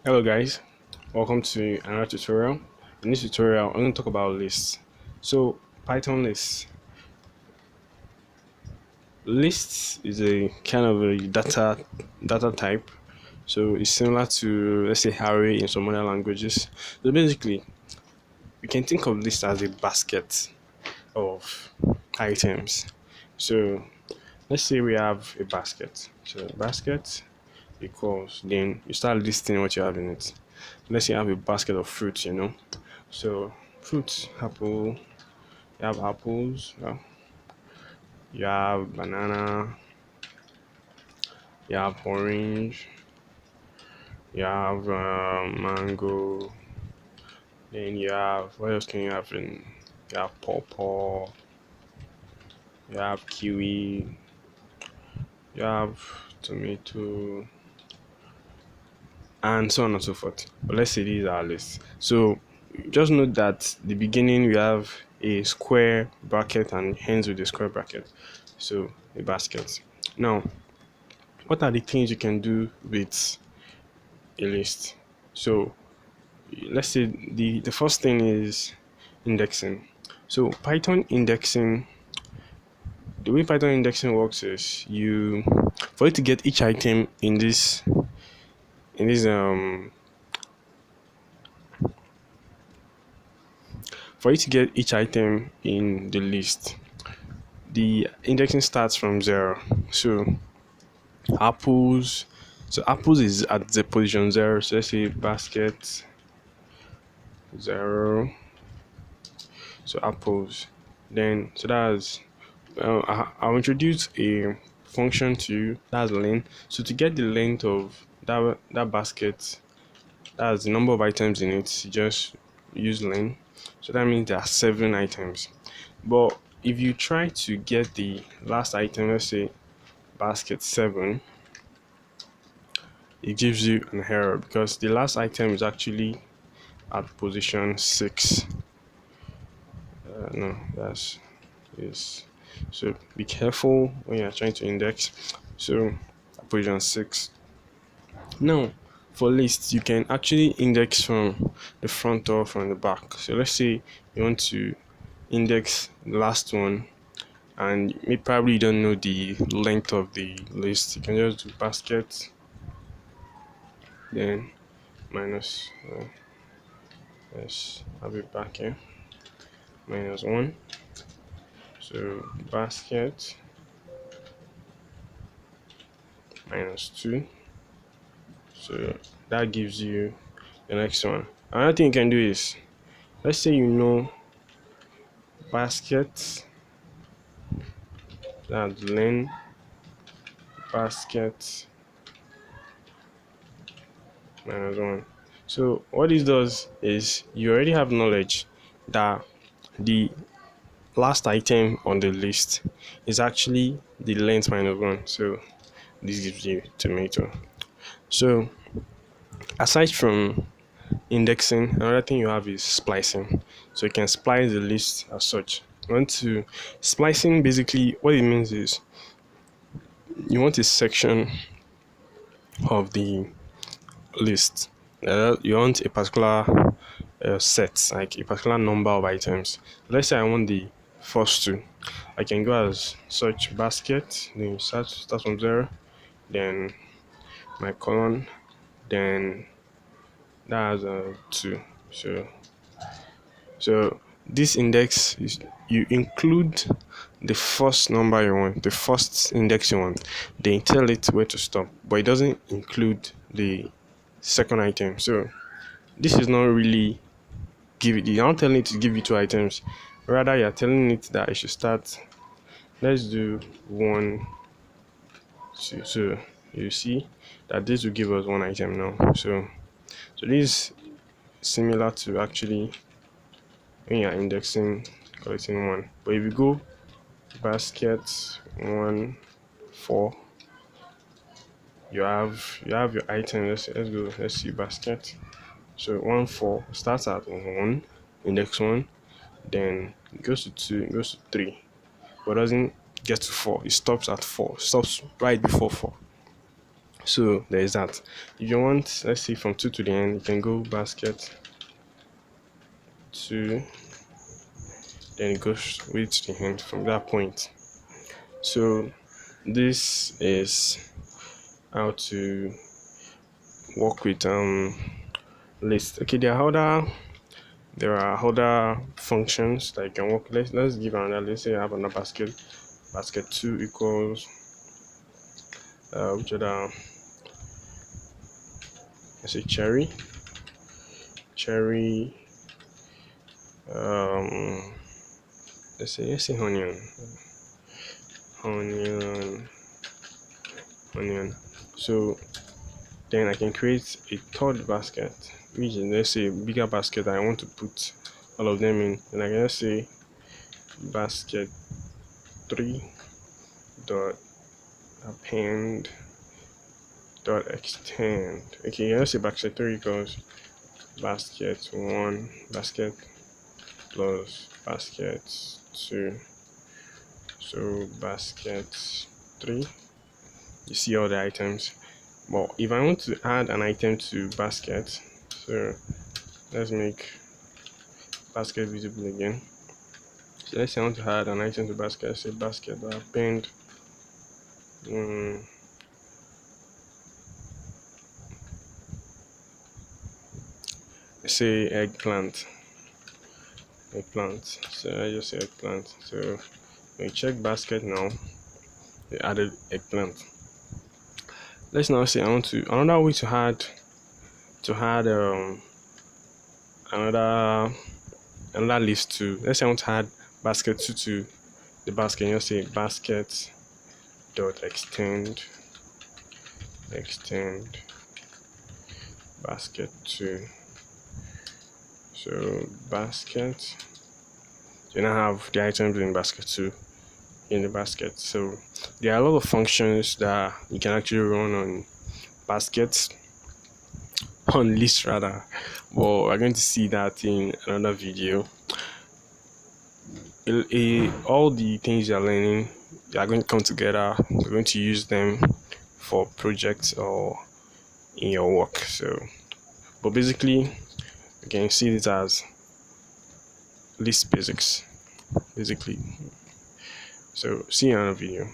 Hello guys, welcome to another tutorial. In this tutorial, I'm going to talk about lists. So Python lists is a kind of a data type. So it's similar to, let's say, array in some other languages. So basically, we can think of list as a basket of items. So let's say we have a basket. So basket equals, then you start listing what you have in it. Let's say you have a basket of fruits. So fruits, apple, you have apples, you have banana, you have orange, you have mango, then you have, what else can you have in? You have pawpaw, you have kiwi, you have tomato, and so on and so forth. But let's say these are lists. So just note that the beginning we have a square bracket and ends with a square bracket. So a basket. Now, what are the things you can do with a list? So let's say the first thing is indexing. So Python indexing, the way Python indexing works is you for you to get each item in this for you to get each item in the list, the indexing starts from 0. So apples, so apples is at the position 0. So let's say basket 0. So apples. Then so that's I'll introduce a function to you, that's length. So to get the length of that basket, that's the number of items in it, you just use length. So that means there are 7 items. But if you try to get the last item, let's say basket 7, it gives you an error because the last item is actually at position 6. No, that's is so be careful when you're trying to index. So position 6. Now for lists, you can actually index from the front or from the back. So let's say you want to index the last one and you probably don't know the length of the list. You can just do basket, then minus let's have it back here, -1. So basket -2. So that gives you the next one. Another thing you can do is, let's say you know basket, that's len basket -1. So what this does is you already have knowledge that the last item on the list is actually the length -1. So this gives you tomato. So aside from indexing, another thing you have is splicing. So you can splice the list as such. Splicing, basically what it means is you want a section of the list. You want a particular set, like a particular number of items. Let's say I want the first two. I can go as search basket, then start from 0, then my colon, then that's 2. So this index is, you include the first number you want, the first index you want, then tell it where to stop, but it doesn't include the second item. So this is not really you're not telling it to give you 2 items, rather you're telling it that it should start, let's do 1 2. So you see that this will give us 1 item now. So this is similar to actually when you're indexing collecting 1. But if you go basket 1 4, you have your item. Let's see basket. So 1 4 starts at 1, index 1, then it goes to 2, it goes to 3, but doesn't get to 4. It stops at 4, stops right before 4. So there is that. If you want, let's say from 2 to the end, you can go basket 2, then it goes way to the end from that point. So this is how to work with list. Okay, there are other functions that you can work. Let's give another. Let's say I have another basket. Basket 2 equals which other, let's say cherry, um let's say onion, onion. So then I can create a third basket, which is, let's say, a bigger basket that I want to put all of them in. And I can just say basket 3 dot append dot extend. Okay, let's say basket 3 equals basket 1 basket plus basket 2. So basket 3, you see all the items. But if I want to add an item to basket, so let's make basket visible again. So let's say I want to add an item to basket. Say basket append say eggplant. So I just say eggplant. So when you check basket now, they added eggplant. Let's now say I want to another way to add another list to, let's say I want to add basket 2 to the basket. You say basket dot extend basket 2. So basket, you now have the items in basket 2 in the basket. So there are a lot of functions that you can actually run on baskets, on list rather, but we're going to see that in another video. All the things you're learning, they are going to come together. We're going to use them for projects or in your work. So, but basically, you can see it as list basics, basically. So see you in another video.